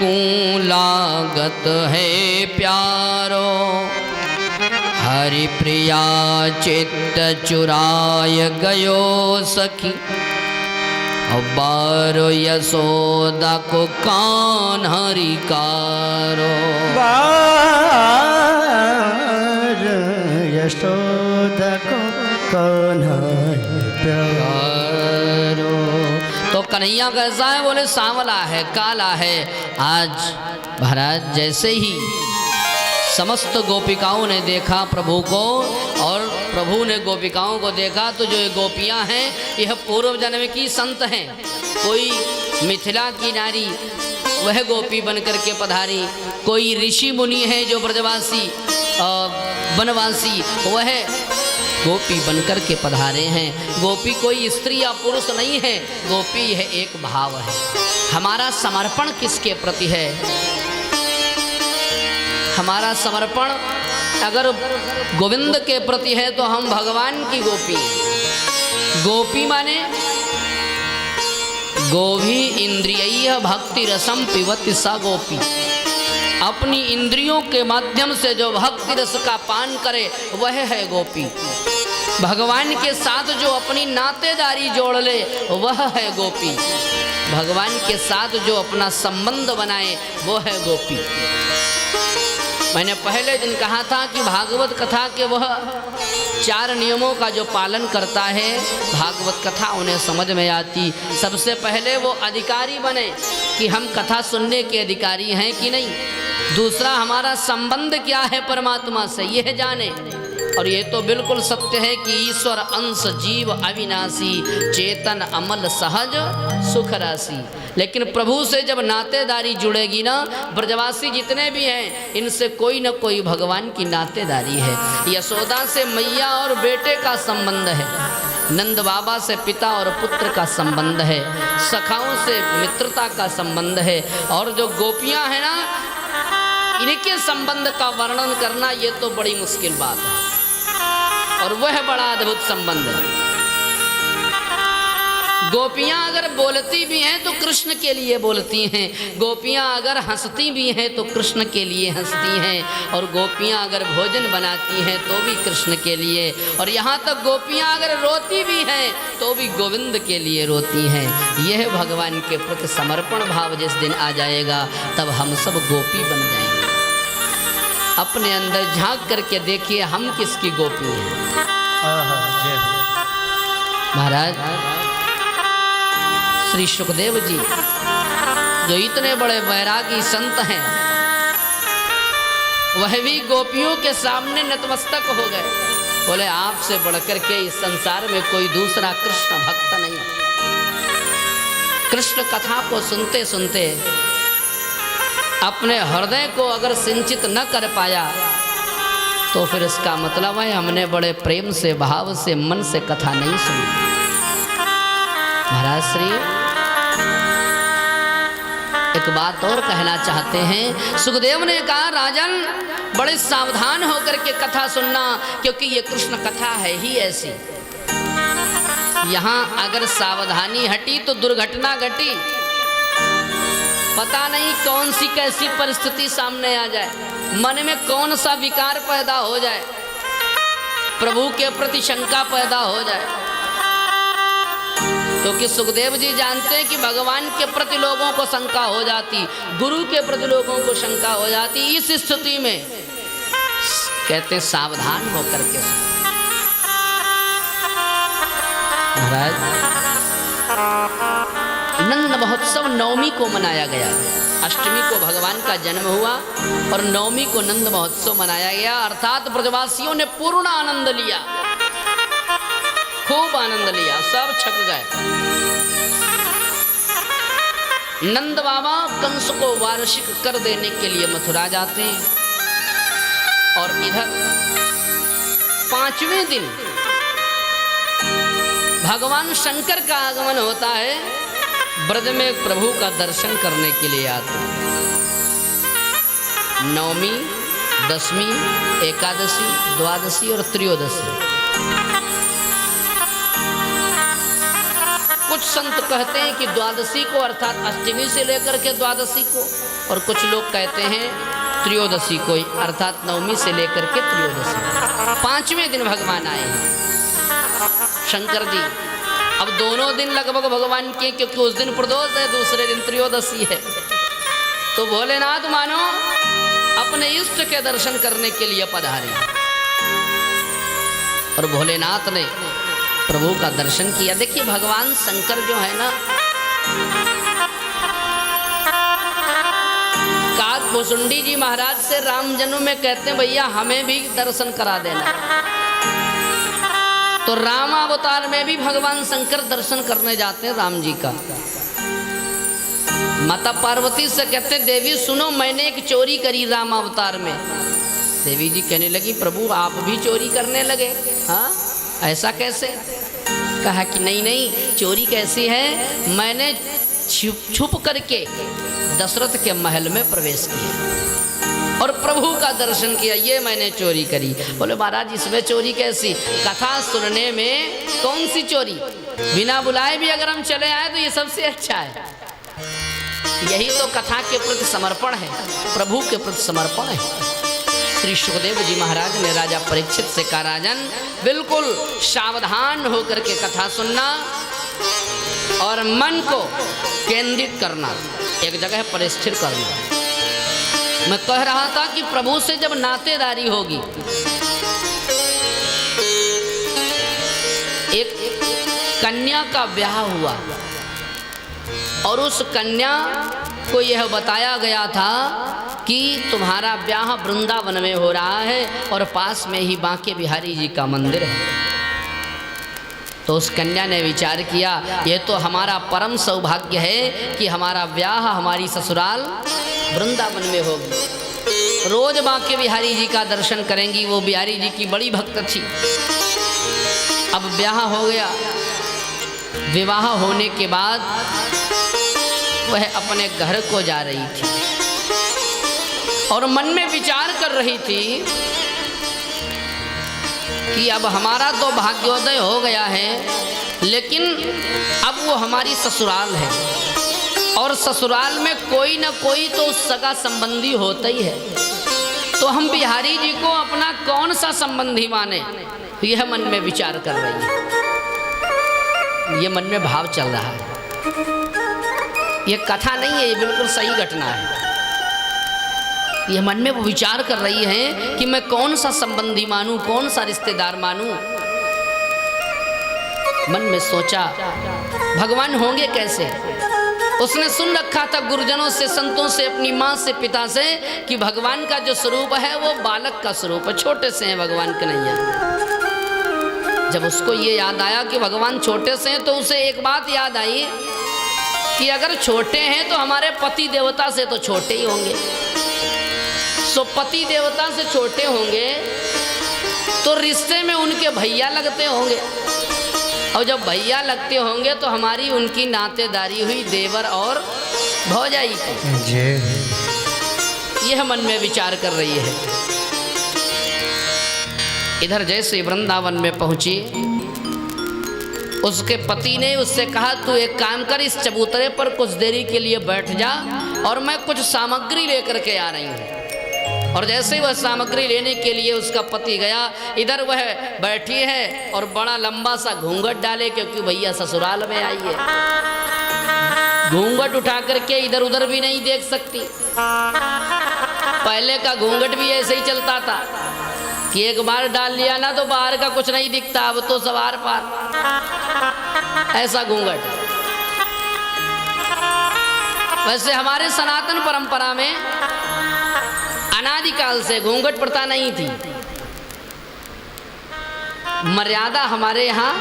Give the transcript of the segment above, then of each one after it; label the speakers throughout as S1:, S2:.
S1: को लागत है प्यारो, हरि प्रिया चित्त चुराय गयो सखी, बारो यशोदा को कान हरि कारो।
S2: बारो यशोदा को कान हरि प्यारो।
S1: तो कन्हैया कैसा है? बोले सांवला है, काला है। आज महाराज जैसे ही समस्त गोपिकाओं ने देखा प्रभु को और प्रभु ने गोपिकाओं को देखा, तो जो ये गोपियां हैं यह पूर्व जन्म की संत हैं। कोई मिथिला की नारी वह गोपी बन करके पधारी, कोई ऋषि मुनि है जो ब्रजवासी वनवासी वह गोपी बनकर के पधारे हैं। गोपी कोई स्त्री या पुरुष नहीं है, गोपी यह एक भाव है। हमारा समर्पण किसके प्रति है? हमारा समर्पण अगर गोविंद के प्रति है तो हम भगवान की गोपी। गोपी माने गोभी इंद्रिय भक्ति रसम पिबति सा गोपी। अपनी इंद्रियों के माध्यम से जो भक्ति रस का पान करे वह है गोपी। भगवान के साथ जो अपनी नातेदारी जोड़ ले वह है गोपी। भगवान के साथ जो अपना संबंध बनाए वो है गोपी। मैंने पहले दिन कहा था कि भागवत कथा के वह 4 नियमों का जो पालन करता है भागवत कथा उन्हें समझ में आती। सबसे पहले वो अधिकारी बने कि हम कथा सुनने के अधिकारी हैं कि नहीं। दूसरा हमारा संबंध क्या है परमात्मा से यह जाने। और ये तो बिल्कुल सत्य है कि ईश्वर अंश जीव अविनाशी, चेतन अमल सहज सुख राशि। लेकिन प्रभु से जब नातेदारी जुड़ेगी ना, ब्रजवासी जितने भी हैं इनसे कोई न कोई भगवान की नातेदारी है। यशोदा से मैया और बेटे का संबंध है, नंद बाबा से पिता और पुत्र का संबंध है, सखाओं से मित्रता का संबंध है। और जो गोपियां हैं ना, इनके संबंध का वर्णन करना ये तो बड़ी मुश्किल बात है। और वह बड़ा अद्भुत संबंध है। गोपियां अगर बोलती भी हैं तो कृष्ण के लिए बोलती हैं, गोपियां अगर हंसती भी हैं तो कृष्ण के लिए हंसती हैं, और गोपियां अगर भोजन बनाती हैं तो भी कृष्ण के लिए, और यहाँ तक गोपियां अगर रोती भी हैं तो भी गोविंद के लिए रोती हैं। यह भगवान के प्रति समर्पण भाव जिस दिन आ जाएगा तब हम सब गोपी बन जाएंगे। अपने अंदर झांक करके देखिए हम किसकी गोपी हैं। महाराज श्री सुखदेव जी जो इतने बड़े वैरागी संत हैं, वह भी गोपियों के सामने नतमस्तक हो गए। बोले आपसे बढ़कर के इस संसार में कोई दूसरा कृष्ण भक्त नहीं। कृष्ण कथा को सुनते सुनते अपने हृदय को अगर सिंचित न कर पाया तो फिर इसका मतलब है हमने बड़े प्रेम से भाव से मन से कथा नहीं सुनी। महाराज श्री एक बात और कहना चाहते हैं। सुखदेव ने कहा राजन बड़े सावधान होकर के कथा सुनना, क्योंकि ये कृष्ण कथा है ही ऐसी। यहाँ अगर सावधानी हटी तो दुर्घटना घटी। पता नहीं कौन सी कैसी परिस्थिति सामने आ जाए, मन में कौन सा विकार पैदा हो जाए, प्रभु के प्रति शंका पैदा हो जाए। क्योंकि सुखदेव जी जानते हैं कि भगवान के प्रति लोगों को शंका हो जाती, गुरु के प्रति लोगों को शंका हो जाती। इस स्थिति में कहते सावधान होकर के। महाराज नंद महोत्सव नवमी को मनाया गया। अष्टमी को भगवान का जन्म हुआ और नवमी को नंद महोत्सव मनाया गया। अर्थात ब्रजवासियों ने पूर्ण आनंद लिया, खूब आनंद लिया, सब छक गए। नंद बाबा कंस को वार्षिक कर देने के लिए मथुरा जाते हैं और इधर 5वें दिन भगवान शंकर का आगमन होता है। ब्रज में प्रभु का दर्शन करने के लिए आते हैं। नवमी, दशमी, एकादशी, द्वादशी और त्रयोदशी। कुछ संत कहते हैं कि द्वादशी को अर्थात अष्टमी से लेकर के द्वादशी को और कुछ लोग कहते हैं त्रयोदशी को, अर्थात नवमी से लेकर के त्रयोदशी, 5वें दिन भगवान आए हैं शंकर जी। अब दोनों दिन लगभग भगवान के, क्योंकि उस दिन प्रदोष है, दूसरे दिन त्रयोदशी है। तो भोलेनाथ मानो अपने इष्ट के दर्शन करने के लिए पधारे और भोलेनाथ ने प्रभु का दर्शन किया। देखिए भगवान शंकर जो है ना, काकभूषुंडी जी महाराज से राम जन्म में कहते हैं भैया हमें भी दर्शन करा देना। तो राम अवतार में भी भगवान शंकर दर्शन करने जाते हैं राम जी का। माता पार्वती से कहते हैं देवी सुनो मैंने एक चोरी करी राम अवतार में। देवी जी कहने लगी प्रभु आप भी चोरी करने लगे? हाँ ऐसा कैसे? कहा कि नहीं नहीं चोरी कैसी है, मैंने छुप करके दशरथ के महल में प्रवेश किया और प्रभु का दर्शन किया, ये मैंने चोरी करी। बोले महाराज इसमें चोरी कैसी? कथा सुनने में कौन सी चोरी, बिना बुलाए भी अगर हम चले आए तो ये सबसे अच्छा है। यही तो कथा के प्रति समर्पण है, प्रभु के प्रति समर्पण है। श्री सुखदेव जी महाराज ने राजा परीक्षित से कहा राजन बिल्कुल सावधान होकर के कथा सुनना और मन को केंद्रित करना, एक जगह पर स्थिर करना। मैं कह रहा था कि प्रभु से जब नातेदारी होगी, एक कन्या का ब्याह हुआ और उस कन्या को यह बताया गया था कि तुम्हारा ब्याह वृंदावन में हो रहा है और पास में ही बांके बिहारी जी का मंदिर है। तो उस कन्या ने विचार किया यह तो हमारा परम सौभाग्य है कि हमारा ब्याह हमारी ससुराल वृंदावन में होगी, रोज बांके बिहारी जी का दर्शन करेंगी। वो बिहारी जी की बड़ी भक्त थी। अब ब्याह हो गया, विवाह होने के बाद वह अपने घर को जा रही थी और मन में विचार कर रही थी कि अब हमारा तो भाग्योदय हो गया है, लेकिन अब वो हमारी ससुराल है और ससुराल में कोई ना कोई तो सगा संबंधी होता ही है, तो हम बिहारी जी को अपना कौन सा संबंधी माने, यह मन में विचार कर रही है। ये मन में भाव चल रहा है, ये कथा नहीं है, ये बिल्कुल सही घटना है। ये मन में वो विचार कर रही है कि मैं कौन सा संबंधी मानूं, कौन सा रिश्तेदार मानूं। मन में सोचा भगवान होंगे कैसे। उसने सुन रखा था गुरुजनों से, संतों से, अपनी माँ से, पिता से कि भगवान का जो स्वरूप है वो बालक का स्वरूप है, छोटे से हैं भगवान कन्हैया। जब उसको ये याद आया कि भगवान छोटे से हैं तो उसे एक बात याद आई कि अगर छोटे हैं तो हमारे पति देवता से तो छोटे ही होंगे। सो पति देवता से छोटे होंगे तो रिश्ते में उनके भैया लगते होंगे, और जब भैया लगते होंगे तो हमारी उनकी नातेदारी हुई देवर और भौजाई की। यह मन में विचार कर रही है। इधर जैसे वृंदावन में पहुंची, उसके पति ने उससे कहा तू एक काम कर, इस चबूतरे पर कुछ देरी के लिए बैठ जा और मैं कुछ सामग्री लेकर के आ रही हूँ। और जैसे ही वह सामग्री लेने के लिए उसका पति गया, इधर वह बैठी है और बड़ा लंबा सा घूंघट डाले, क्योंकि भैया ससुराल में आई है। घूंघट उठा करके इधर उधर भी नहीं देख सकती। पहले का घूंघट भी ऐसे ही चलता था कि एक बार डाल लिया ना तो बाहर का कुछ नहीं दिखता, अब तो सवार पार, ऐसा घूंघट। वैसे हमारे सनातन परंपरा में अनादिकाल से घूंघट प्रथा नहीं थी। मर्यादा हमारे यहाँ,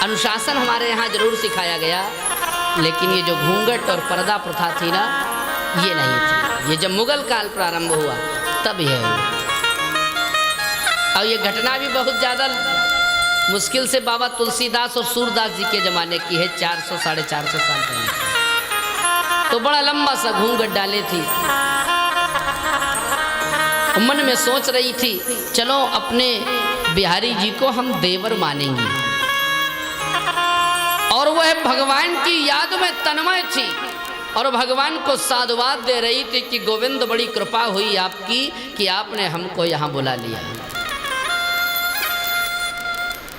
S1: अनुशासन हमारे यहाँ जरूर सिखाया गया, लेकिन ये जो घूंघट और पर्दा प्रथा थी ना, ये नहीं थी। ये जब मुगल काल प्रारंभ हुआ तब यह हुआ। और ये घटना भी बहुत ज़्यादा मुश्किल से बाबा तुलसीदास और सूरदास जी के ज़माने की है, 400 साढ़े 400 साल पहले। तो बड़ा लंबा सा घूंघट डाले थी। मन में सोच रही थी चलो अपने बिहारी जी को हम देवर मानेंगे, और वह भगवान की याद में तन्मय थी। और भगवान को साधुवाद दे रही थी कि गोविंद बड़ी कृपा हुई आपकी कि आपने हमको यहाँ बुला लिया।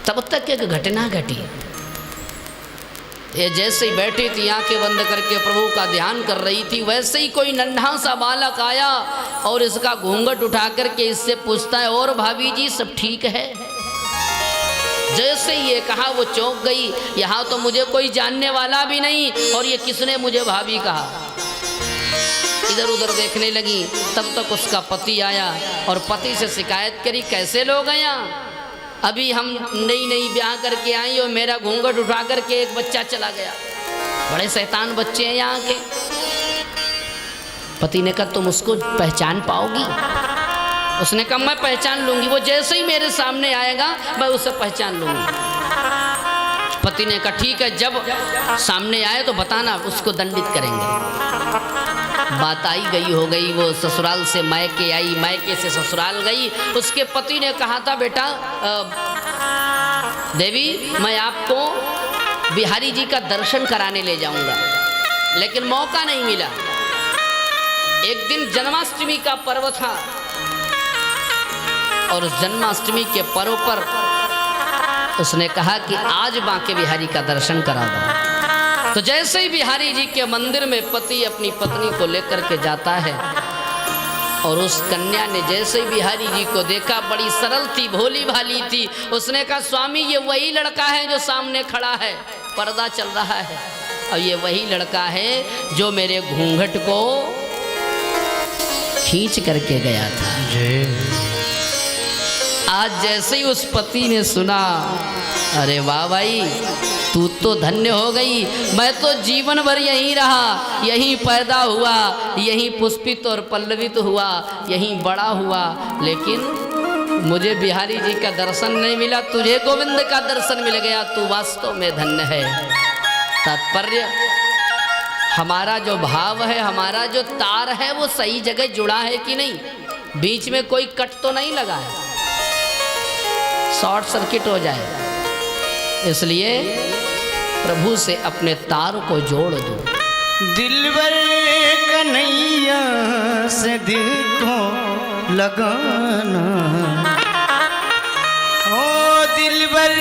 S1: तब तक एक घटना घटी। ये जैसे ही बैठी थी आंखें बंद करके प्रभु का ध्यान कर रही थी, वैसे ही कोई नन्हा सा बालक आया और इसका घूंघट उठा करके इससे पूछता है, और भाभी जी सब ठीक है? जैसे ही ये कहा वो चौंक गई, यहाँ तो मुझे कोई जानने वाला भी नहीं और ये किसने मुझे भाभी कहा। इधर उधर देखने लगी, तब तक उसका पति आया और पति से शिकायत करी, कैसे लोग हैं यहाँ? अभी हम नई नई ब्याह करके आई और मेरा घूंघट उठा करके एक बच्चा चला गया। बड़े शैतान बच्चे हैं यहाँ के। पति ने कहा, तुम उसको पहचान पाओगी? उसने कहा, मैं पहचान लूंगी, वो जैसे ही मेरे सामने आएगा मैं उसे पहचान लूंगी। पति ने कहा, ठीक है, जब सामने आए तो बताना, उसको दंडित करेंगे। बात आई गई हो गई, वो ससुराल से मायके आई, मायके से ससुराल गई। उसके पति ने कहा था, बेटा देवी मैं आपको बिहारी जी का दर्शन कराने ले जाऊंगा, लेकिन मौका नहीं मिला। एक दिन जन्माष्टमी का पर्व था और उस जन्माष्टमी के पर्व पर उसने कहा कि आज बांके बिहारी का दर्शन करा दो। तो जैसे ही बिहारी जी के मंदिर में पति अपनी पत्नी को लेकर के जाता है और उस कन्या ने जैसे ही बिहारी जी को देखा, बड़ी सरल थी, भोली भाली थी, उसने कहा, स्वामी ये वही लड़का है जो सामने खड़ा है, पर्दा चल रहा है, और ये वही लड़का है जो मेरे घूंघट को खींच करके गया था। आज जैसे ही उस पति ने सुना, अरे वाह भाई, तू तो धन्य हो गई, मैं तो जीवन भर यहीं रहा, यहीं पैदा हुआ, यहीं पुष्पित और पल्लवित हुआ, यहीं बड़ा हुआ, लेकिन मुझे बिहारी जी का दर्शन नहीं मिला, तुझे गोविंद का दर्शन मिल गया, तू वास्तव में धन्य है। तात्पर्य, हमारा जो भाव है, हमारा जो तार है, वो सही जगह जुड़ा है कि नहीं, बीच में कोई कट तो नहीं लगा है, शॉर्ट सर्किट हो जाए। इसलिए प्रभु से अपने तार को जोड़ दो।
S2: दिलबर कन्हैया से दिल को लगाना, ओ दिलबर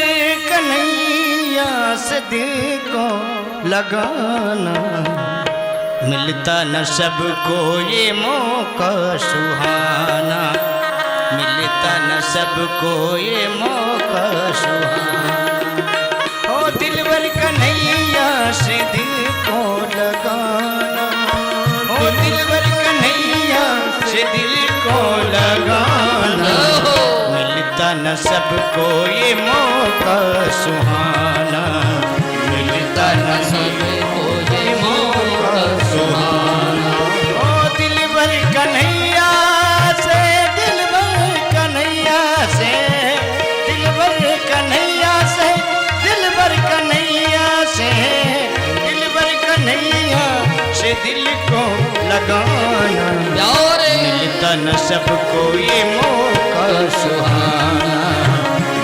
S2: कन्हैया से दिल को लगाना, मिलता न सबको ये मौका सुहाना, मिलता न सबको ये मौका सुहाना, ओ दिलबर कन्हैया से दिल को लगाना, ओ दिलबर कन्हैया से दिल को लगाना, मिलता न सबको ये मौका सुहाना, मिलता न सबको ये मौका सुहाना, ओ दिलबर कन्हैया से, दिलबर कन्हैया से, दिलबर कन्हैया से, दिलबर कन्हैया से, दिलबर कन्हैया से दिल को लगाना, मिलता न सबको ये मौका सुहाना,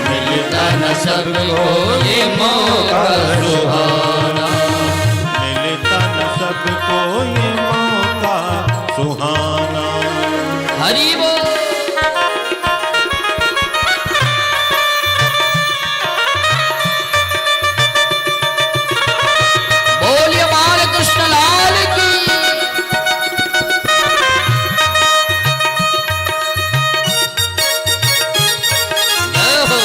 S2: मिलता न सबको ये मौका सुहाना,
S3: मिलता न सबको ये मौका सुहाना।
S1: हरि बोल। बोलिए बालकृष्ण लाल की। जय हो।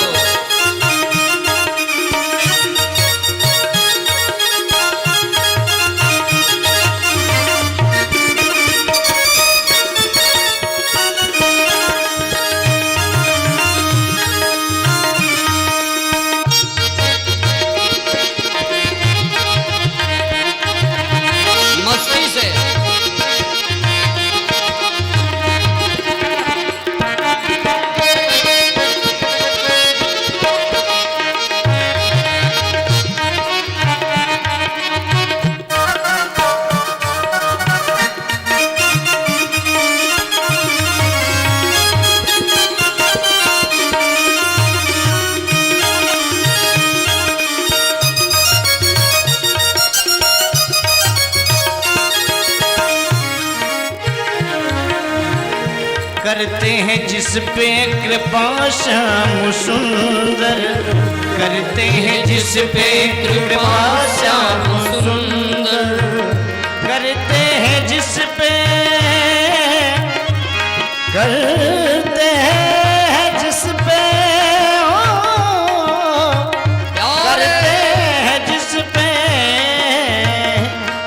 S2: करते हैं जिस पे कृपा श्याम सुंदर, करते हैं जिस पे कृपा श्याम सुंदर, करते हैं जिस पे, करते हैं जिस पे, करते हैं जिस पे,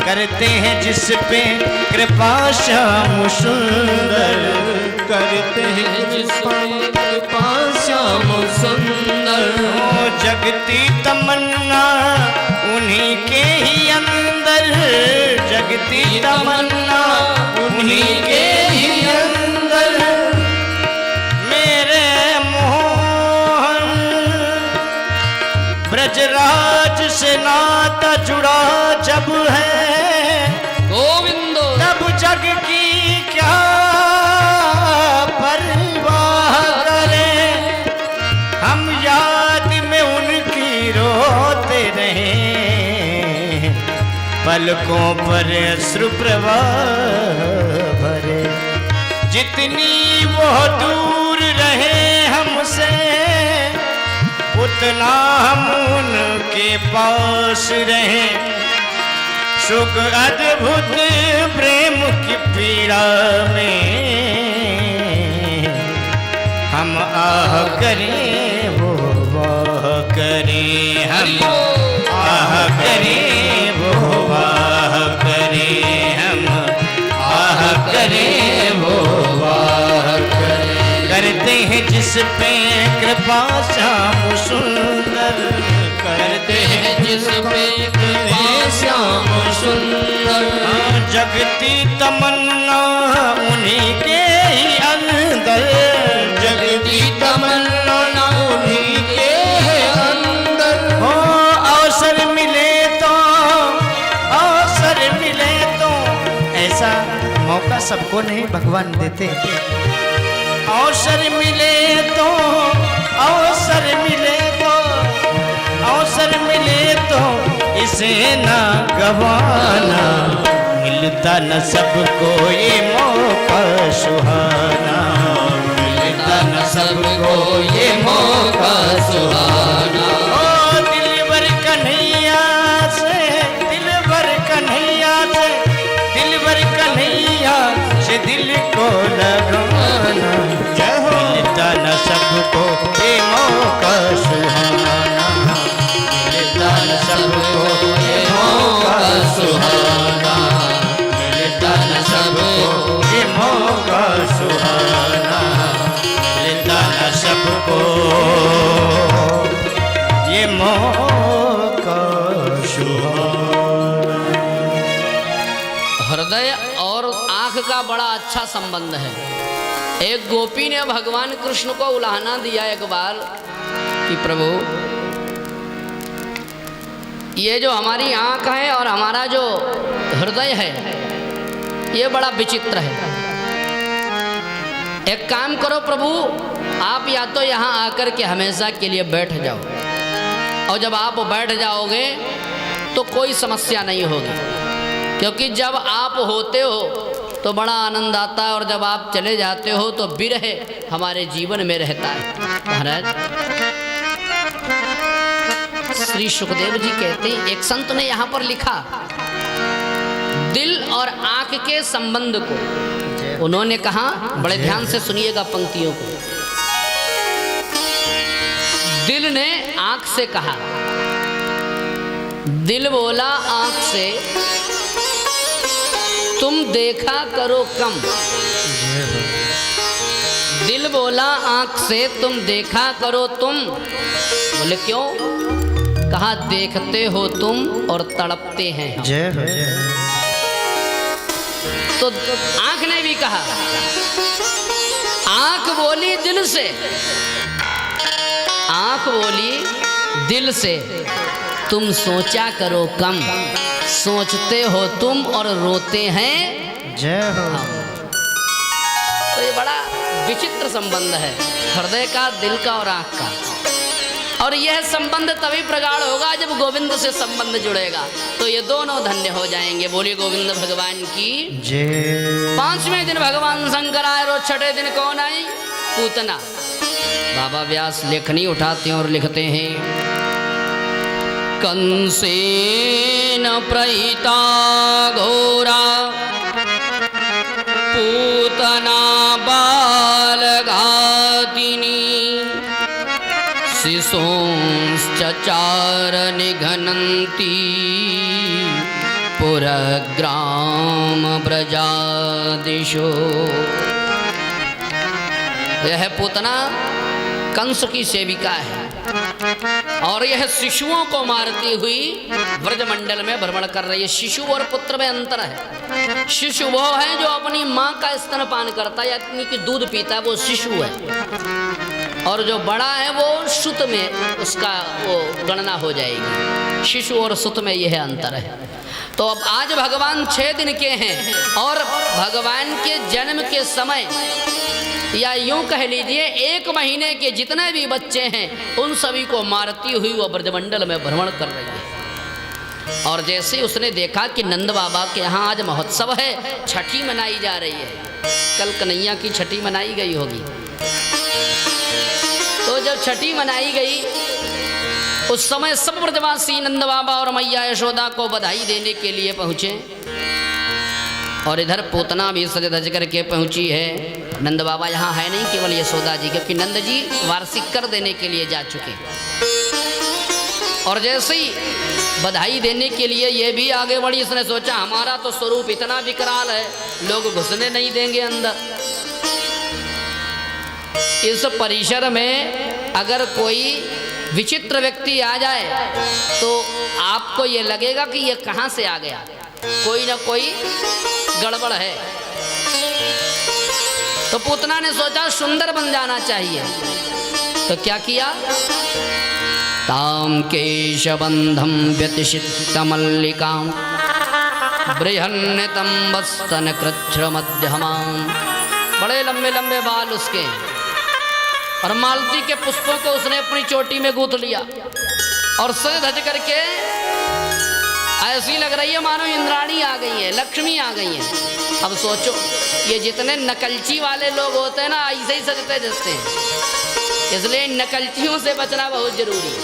S2: करते हैं जिस पे कृपा श्याम सुंदर,
S3: करते हैं
S1: जिस कृपा श्याम सुंदर।
S2: जगती तमन्ना उन्हीं के ही अंदर, जगती तमन्ना उन्हीं के ही अंदर, मेरे मोहन ब्रजराज से नाता जुड़ा जब है,
S1: गोविंदो
S2: तब जग की क्या परवाह करें, हम याद में उनकी रोते रहे, पलकों पर अश्रु प्रवाह भरे, जितनी वो दूर रहे हमसे, उतना हम उनके पास रहे, सुख अद्भुत प्रेम की पीड़ा में, हम आह करें वो वाह करें, हम आह करें वो वाह करें, हम आह करें वो वाह करें, करते हैं जिस पे कृपा श्याम सुंदर, करते हैं
S1: जिस पे कृपा श्याम सुंदर।
S2: जगती तमन्ना उन्हीं के ही अंदर,
S1: जगती तमन्ना उन्हीं के अंदर।
S2: हो अवसर मिले तो, अवसर मिले तो, ऐसा मौका सबको नहीं भगवान देते, अवसर मिले तो, अवसर मिले तो, अवसर मिले तो इसे ना गवाना, मिलता न सबको ये मौका सुहाना, मिलता न सबको ये मौका सुहाना। ओ दिलबर कन्हैया से, दिलबर कन्हैया से, दिलबर कन्हैया से दिल को लगाना, मिलता न सबको ये मौका सुहाना, मिलता न सबको ये मौका सुहाना, मिलता न सबको ये मौका सुहाना, मिलता न सबको ये मौका सुहाना।
S1: हृदय और आंख का बड़ा अच्छा संबंध है। एक गोपी ने भगवान कृष्ण को उलाहना दिया एक बार कि प्रभु ये जो हमारी आंख है और हमारा जो हृदय है ये बड़ा विचित्र है। एक काम करो प्रभु, आप या तो यहाँ आकर के हमेशा के लिए बैठ जाओ, और जब आप बैठ जाओगे तो कोई समस्या नहीं होगी, क्योंकि जब आप होते हो तो बड़ा आनंद आता है, और जब आप चले जाते हो तो विरह हमारे जीवन में रहता है। महाराज श्री सुखदेव जी कहते हैं, एक संत ने यहाँ पर लिखा दिल और आंख के संबंध को, उन्होंने कहा, बड़े ध्यान से सुनिएगा पंक्तियों को। दिल ने आंख से कहा, दिल बोला आंख से तुम देखा करो कम, दिल बोला आंख से तुम देखा करो तुम। बोले क्यों? कहा देखते हो तुम और तड़पते हैं हम।
S2: जय हो जय।
S1: तो आंख ने भी कहा, आंख बोली दिल से, आंख बोली दिल से तुम सोचा करो कम, सोचते हो तुम और रोते हैं
S2: जय हो।
S1: तो ये बड़ा विचित्र संबंध है हृदय का, दिल का और आंख का। और यह संबंध तभी प्रगाढ़ होगा जब गोविंद से संबंध जुड़ेगा, तो ये दोनों धन्य हो जाएंगे। बोलिए गोविंद भगवान की
S2: जय।
S1: 5वें दिन भगवान शंकर आए और 6ठे दिन कौन आई? पूतना। बाबा व्यास लेखनी उठाते हैं और लिखते हैं, कंसेन प्रहिता घोरा पूतना बालघातिनी शिशोंश्चचार निघ्नन्ति पुरग्राम ब्रजादिशो। यह पूतना कंस की सेविका है और यह शिशुओं को मारती हुई ब्रजमंडल में भ्रमण कर रही है। शिशु और पुत्र में अंतर है। शिशु वो है जो अपनी माँ का स्तनपान करता है, यानी कि दूध पीता है, वो शिशु है। और जो बड़ा है वो सुत में उसका वो गणना हो जाएगी। शिशु और सुत में यह अंतर है। तो अब आज भगवान 6 दिन के हैं और भगवान के जन्म के समय, या यूं कह लीजिए 1 महीने के जितने भी बच्चे हैं उन सभी को मारती हुई वो ब्रजमंडल में भ्रमण कर रही है। और जैसे उसने देखा कि नंद बाबा के यहाँ आज महोत्सव है, छठी मनाई जा रही है, कल कन्हैया की छठी मनाई गई होगी, तो जब छठी मनाई गई उस समय सब ब्रजवासी नंद बाबा और मैया यशोदा को बधाई देने के लिए पहुँचे। और इधर पूतना भी सज धज करके पहुँची है। नंद बाबा यहाँ है नहीं, केवल यशोदा जी, क्योंकि नंद जी वार्षिक कर देने के लिए जा चुके। और जैसे ही बधाई देने के लिए ये भी आगे बढ़ी, इसने सोचा हमारा तो स्वरूप इतना विकराल है, लोग घुसने नहीं देंगे अंदर। इस परिसर में अगर कोई विचित्र व्यक्ति आ जाए तो आपको ये लगेगा कि ये कहाँ से आ गया, कोई ना कोई गड़बड़ है। तो पूतना ने सोचा सुंदर बन जाना चाहिए, तो क्या किया? ताम केशबंधम व्यतिशितमल्लिकां बृहन्नतम वस्तन कृच्छ्र मध्यमां। बड़े लंबे लंबे बाल उसके, और मालती के पुष्पों को उसने अपनी चोटी में गूंथ लिया और सज धज करके ऐसी लग रही है मानो इंद्राणी आ गई है, लक्ष्मी आ गई है। अब सोचो, ये जितने नकलची वाले लोग होते हैं ना, ऐसे ही सजते जसते हैं, इसलिए नकलचियों से बचना बहुत जरूरी है।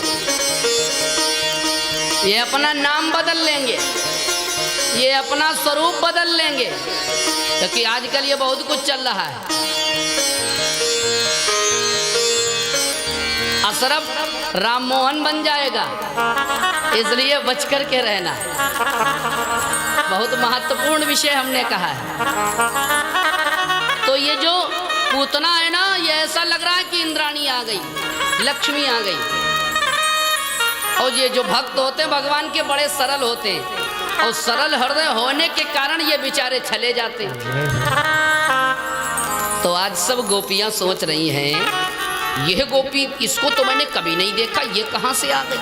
S1: ये अपना नाम बदल लेंगे, ये अपना स्वरूप बदल लेंगे, क्योंकि आजकल ये बहुत कुछ चल रहा है। अशरफ राम मोहन बन जाएगा, इसलिए बच कर के रहना। बहुत महत्वपूर्ण विषय हमने कहा है। तो ये जो पूतना है ना, ये ऐसा लग रहा है कि इंद्राणी आ गई, लक्ष्मी आ गई। और ये जो भक्त होते हैं भगवान के, बड़े सरल होते हैं, और सरल हृदय होने के कारण ये बेचारे छले जाते हैं। तो आज सब गोपियां सोच रही हैं, यह गोपी, इसको तो मैंने कभी नहीं देखा, ये कहाँ से आ गई?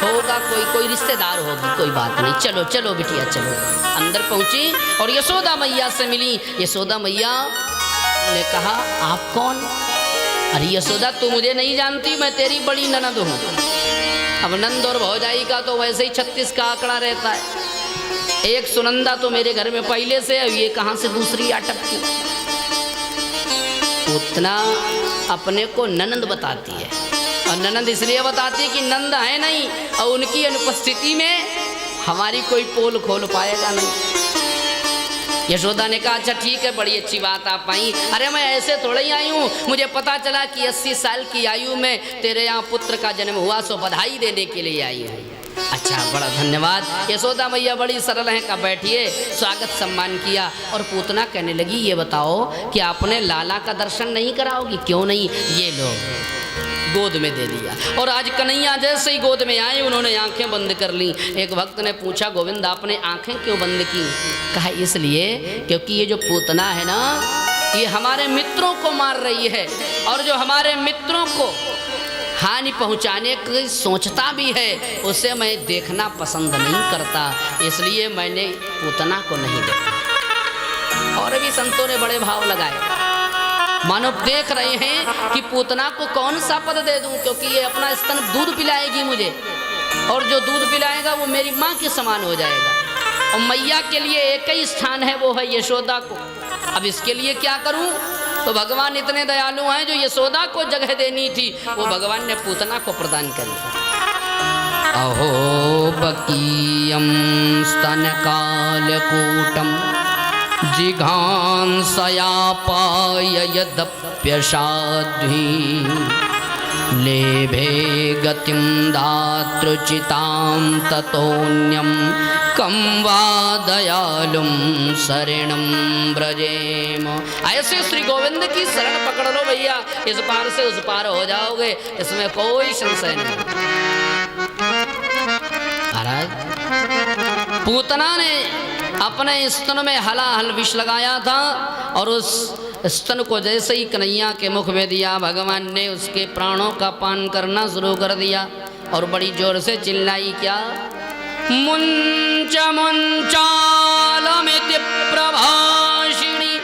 S1: होगा कोई रिश्तेदार होगी, कोई बात नहीं, चलो चलो बिटिया चलो। अंदर पहुंची और यशोदा मैया से मिली। यशोदा मैया ने कहा आप कौन? अरे यशोदा तू मुझे नहीं जानती, मैं तेरी बड़ी ननद हूँ। अब नंद और भौजाई का तो वैसे ही 36 का आंकड़ा रहता है। एक सुनंदा तो मेरे घर में पहले से है, ये कहाँ से दूसरी अटकती। उतना अपने को ननंद बताती है, और ननंद इसलिए बताती है कि नंद है नहीं, और उनकी अनुपस्थिति में हमारी कोई पोल खोल पाएगा नहीं। यशोदा ने कहा अच्छा ठीक है, बड़ी अच्छी बात आप आई। अरे मैं ऐसे थोड़ा ही आई हूँ, मुझे पता चला कि 80 साल की आयु में तेरे यहाँ पुत्र का जन्म हुआ, सो बधाई देने के लिए आई हूँ। अच्छा बड़ा धन्यवाद। यशोदा मैया बड़ी सरल हैं, का बैठिए, स्वागत सम्मान किया। और पूतना कहने लगी ये बताओ कि आपने लाला का दर्शन नहीं कराओगी? क्यों नहीं, ये लो, गोद में दे दिया। और आज कन्हैया जैसे ही गोद में आए उन्होंने आंखें बंद कर ली। एक भक्त ने पूछा गोविंद आपने आंखें क्यों बंद की? कहा इसलिए क्योंकि ये जो पूतना है ना, ये हमारे मित्रों को मार रही है, और जो हमारे मित्रों को हानि पहुंचाने की सोचता भी है, उसे मैं देखना पसंद नहीं करता, इसलिए मैंने पूतना को नहीं देखा। और भी संतों ने बड़े भाव लगाए। मानव देख रहे हैं कि पूतना को कौन सा पद दे दूं, क्योंकि ये अपना स्तन दूध पिलाएगी मुझे, और जो दूध पिलाएगा वो मेरी माँ के समान हो जाएगा। और मैया के लिए एक ही स्थान है, वो है यशोदा को। अब इसके लिए क्या करूं? तो भगवान इतने दयालु हैं, जो यशोदा को जगह देनी थी वो भगवान ने पूतना को प्रदान करी। अहो बकीयम स्तन कालकूटम जिघांसया पाय यदप्यसाध्वी लेभे गतिम दातृचितां ततोन्यम कम वा दयालुम शरणं ब्रजेम। ऐसे श्री गोविंद की शरण पकड़ लो भैया, इस पार से उस पार हो जाओगे, इसमें कोई संशय नहीं। महाराज पूतना ने अपने स्तन में हलाहल विष लगाया था, और उस स्तन को जैसे ही कन्हैया के मुख में दिया, भगवान ने उसके प्राणों का पान करना शुरू कर दिया, और बड़ी जोर से चिल्लाई, क्या? मुंच मुंचालमिति प्रभाषिणी।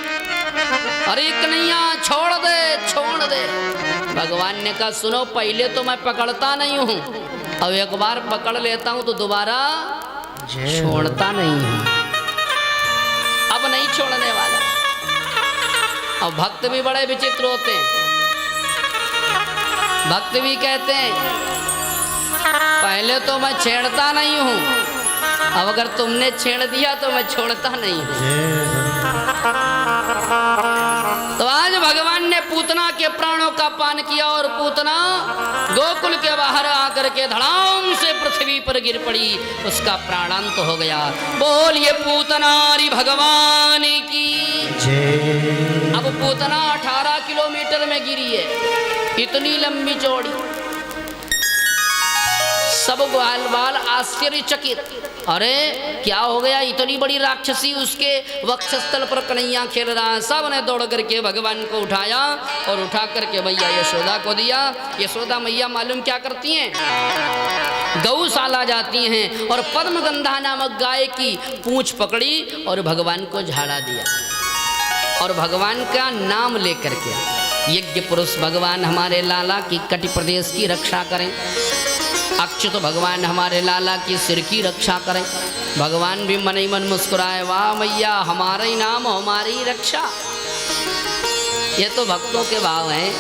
S1: अरे कन्हैया छोड़ दे, छोड़ दे। भगवान ने कहा, सुनो, पहले तो मैं पकड़ता नहीं हूँ, अब एक बार पकड़ लेता हूँ तो दोबारा छोड़ता नहीं हूँ, अब नहीं छोड़ने वाला। अब भक्त भी बड़े विचित्र होते हैं। भक्त भी कहते हैं, पहले तो मैं छेड़ता नहीं हूं, अब अगर तुमने छेड़ दिया तो मैं छोड़ता नहीं हूं। तो आज भगवान ने पूतना के प्राणों का पान किया, और पूतना गोकुल के बाहर आकर के धड़ाम से पृथ्वी पर गिर पड़ी, उसका प्राणांत हो गया। बोलिए पूतनारी भगवान की। अब पूतना 18 किलोमीटर में गिरी है, इतनी लंबी चौड़ी। सब ग्वाल बाल आश्चर्यचकित, अरे क्या हो गया, इतनी बड़ी राक्षसी उसके वक्षस्थल पर कन्हैया खेल रहा है। सब ने दौड़ करके भगवान को उठाया, और उठा करके मैया यशोदा को दिया। यशोदा मैया मालूम क्या करती हैं? गौशाला जाती हैं, और पद्मगंधा नामक गाय की पूंछ पकड़ी और भगवान को झाड़ा दिया, और भगवान का नाम लेकर के, यज्ञ पुरुष भगवान हमारे लाला की कटि प्रदेश की रक्षा करें, अच्युत भगवान हमारे लाला की सिर की रक्षा करें। भगवान भी मन ही मन मुस्कुराए, वाह मैया, हमारा ही नाम हमारी रक्षा। ये तो भक्तों के भाव हैं।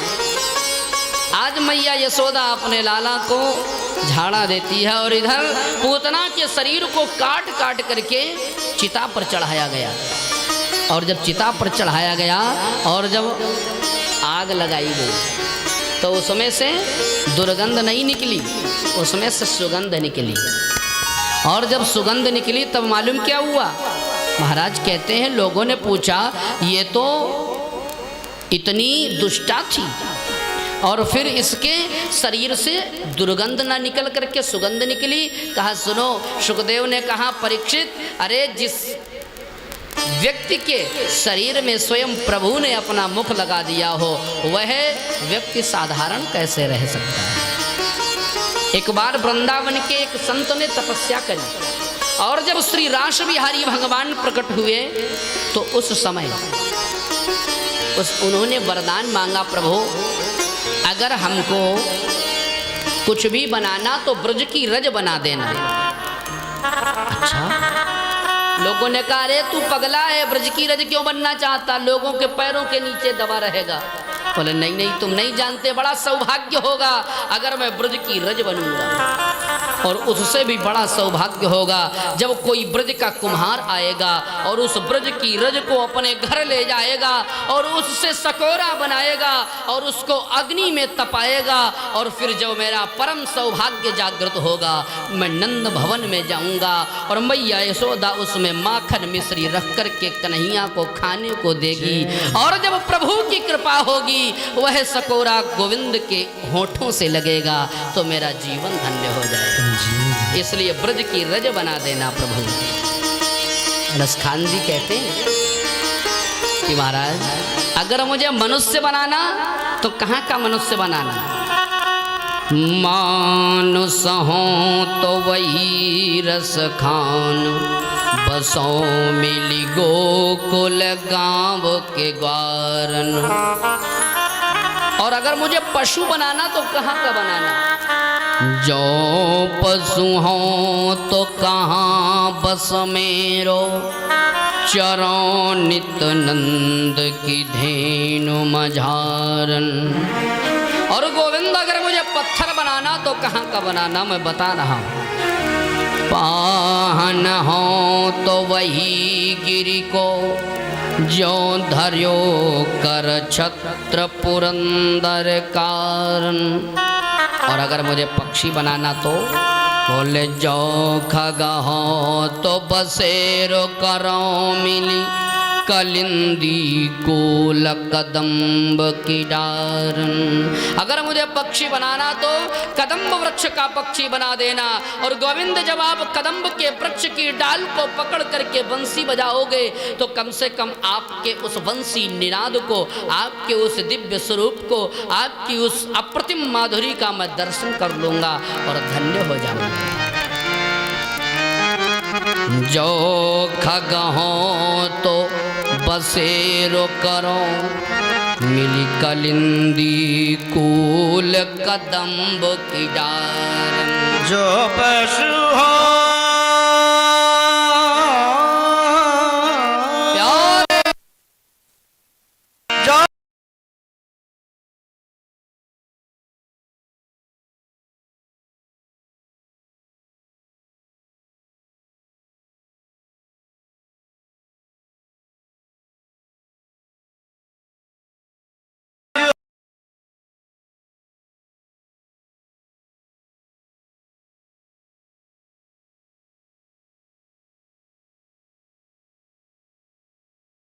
S1: आज मैया यशोदा अपने लाला को झाड़ा देती है, और इधर पूतना के शरीर को काट काट करके चिता पर चढ़ाया गया। और जब चिता पर चढ़ाया गया और जब आग लगाई गई, तो उसमें से दुर्गंध नहीं निकली, उसमें से सुगंध निकली। और जब सुगंध निकली तब मालूम क्या हुआ? महाराज कहते हैं, लोगों ने पूछा, ये तो इतनी दुष्टा थी, और फिर इसके शरीर से दुर्गंध ना निकल करके सुगंध निकली। कहा, सुनो, सुखदेव ने कहा, परीक्षित, अरे जिस व्यक्ति के शरीर में स्वयं प्रभु ने अपना मुख लगा दिया हो, वह व्यक्ति साधारण कैसे रह सकता है? एक बार वृंदावन के एक संत ने तपस्या करी, और जब श्री रास बिहारी भगवान प्रकट हुए तो उस समय उन्होंने वरदान मांगा, प्रभु अगर हमको कुछ भी बनाना तो ब्रज की रज बना देना। अच्छा, लोगों ने कहा, अरे तू पगला है, ब्रज की रज क्यों बनना चाहता, लोगों के पैरों के नीचे दबा रहेगा। बोले, नहीं नहीं, तुम नहीं जानते, बड़ा सौभाग्य होगा अगर मैं ब्रज की रज बनूंगा, और उससे भी बड़ा सौभाग्य होगा जब कोई ब्रज का कुम्हार आएगा और उस ब्रज की रज को अपने घर ले जाएगा, और उससे सकोरा बनाएगा, और उसको अग्नि में तपाएगा, और फिर जब मेरा परम सौभाग्य जागृत होगा, मैं नंद भवन में जाऊंगा, और मैया यशोदा उसमें माखन मिश्री रख करके कन्हैया को खाने को देगी, और जब प्रभु की कृपा होगी वह सकोरा गोविंद के होठों से लगेगा तो मेरा जीवन धन्य हो जाएगा। इसलिए ब्रज की रज बना देना प्रभु। रसखान जी कहते हैं कि महाराज, अगर मुझे मनुष्य बनाना तो कहाँ का मनुष्य बनाना? मानुष हो तो वही रसखान, बसों मिली गोकुल गांव के ग्वारन। और अगर मुझे पशु बनाना तो कहाँ का बनाना? जो पशु हो तो कहाँ बस मेरो, चरो नित नंद की धेनु मझारन। और गोविंद अगर मुझे पत्थर बनाना तो कहाँ का बनाना? मैं बता रहा हूँ। पाहन हो तो वही गिरि को, जो धर्यो कर छत्र पुरंदर कारण। और अगर मुझे पक्षी बनाना तो बोले जो खगा हो तो बसेरो करो मिली, कलिंदी कोल कदम्ब की डारन। अगर मुझे पक्षी बनाना तो कदम्ब वृक्ष का पक्षी बना देना। और गोविंद जब आप कदम्ब के वृक्ष की डाल को पकड़ करके बंसी बजाओगे तो कम से कम आपके उस बंसी निनाद को, आपके उस दिव्य स्वरूप को, आपकी उस अप्रतिम माधुरी का मैं दर्शन कर लूँगा और धन्य हो जाऊँगा। जो खग हो तो बसेरो करो मिली, कलिंदी कूल कदम्ब की डार।
S2: जो पशु हो